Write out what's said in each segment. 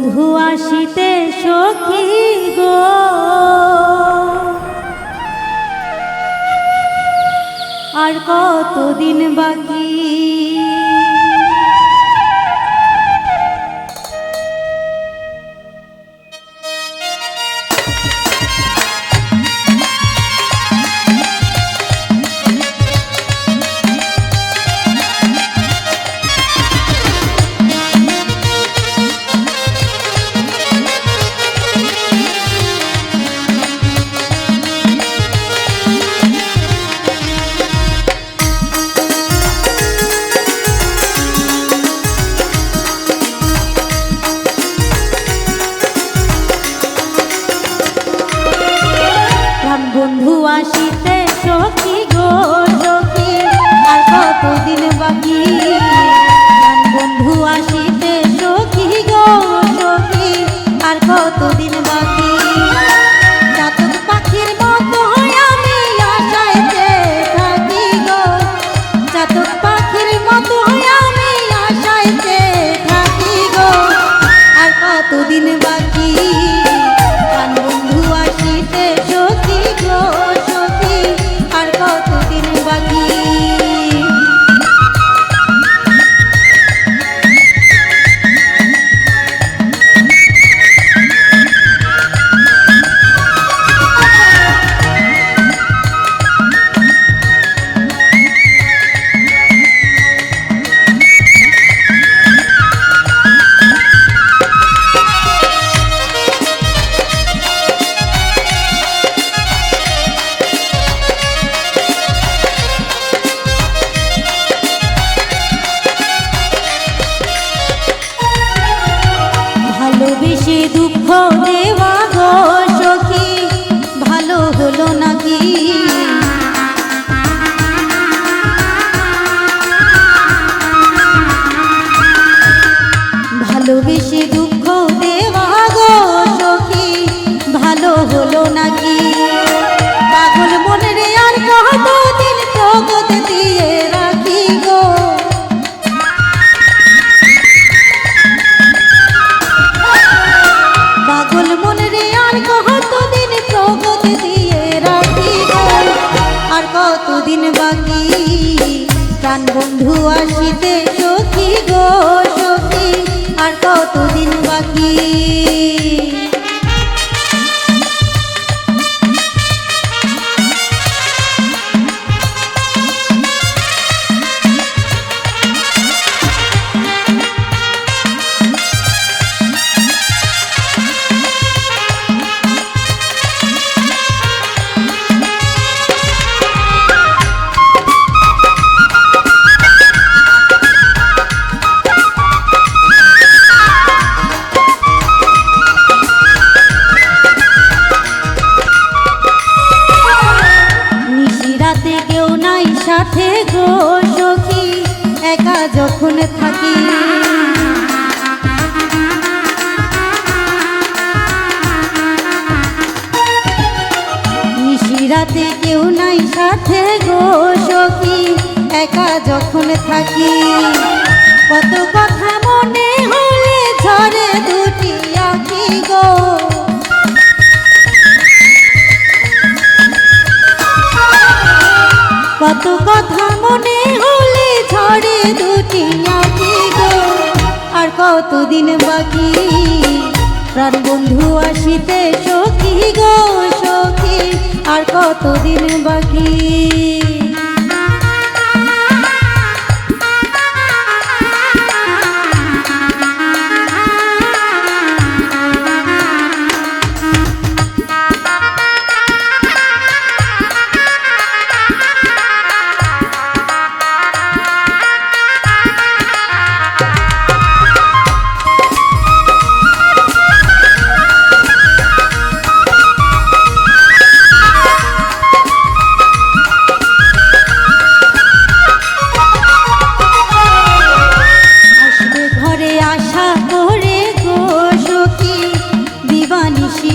বন্ধু আসিতে সখী গো, আর কতদিন বাকি। বন্ধু আসিতে সখী গো সখী, আর কতদিন বাকি। বন্ধু আসিতে সখী গো সখী, আর কতদিন বাকি। চাতক পাখির মতো আমি আশাইতে থাকি গো, চাতক পাখির মতো আমি আশাইতে থাকি গো, আর কতদিন বাকি। বন্ধু আসিতে সখী গো সখী, আর কতদিন বাকি। ভালোবেসে দুঃখ দেওয়া গো সখী, ভালো হলো নাকি। ভালোবেসে দুঃখ দেওয়া গো সখী, ভালো হলো নাকি। পাগল মনে আর কতদিন প্রগত দিয়ে রাখি গো, পাগল মনে আর কতদিন প্রগত দিয়ে রাখি গো, আর কতদিন বাকি। প্রাণ বন্ধু আসিতে সখী গো সখী, আর কতদিন বাকি। সাথে গো সখী একা যখন থাকি, নিশিরাতে কেউ নাই সাথে গো সখী একা যখন থাকি। কত কথা মনে হলে ঝরে দুটি আঁখি গো, কত কথা মনে হলে ঝরে দুটি আঁখি গো, আর কতদিন বাকি। প্রাণ বন্ধু আসিতে সখী গো সখী, আর কতদিন বাকি।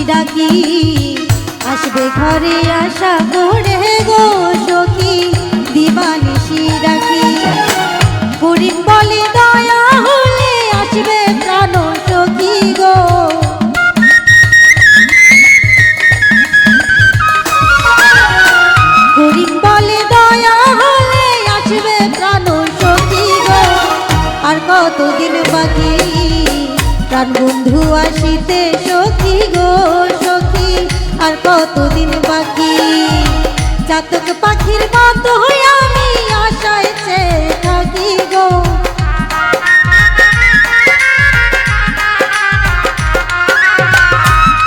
ডাকি আসবে ঘরে আশা করে গো সখী, দিবানিশি ডাকি। করিম বলে দয়া হলে আসবে প্রাণ সখী গো, কতদিন বাকি প্রাণ বন্ধু আসিতে সখী গো সখী আর কতদিন বাকি চাতক পাখির মতো হয়ে আমি আশায় চেয়ে থাকি গো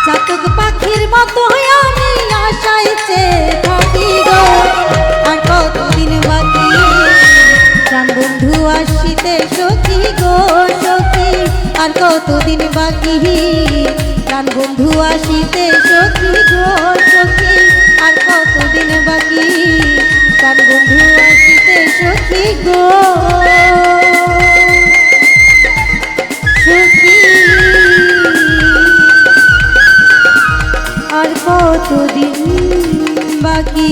চাতক পাখির মতো হয়ে আমি আশায় চেয়ে থাকি গো আর কতদিন বাকি প্রাণ বন্ধু আসিতে সখী গো সখী আর কতদিন বাকি প্রাণ বন্ধু আসিতে সখী গো সখী আর কতদিন বাকি প্রাণ বন্ধু আসিতে সখী গো সখী আর কতদিন বাকি।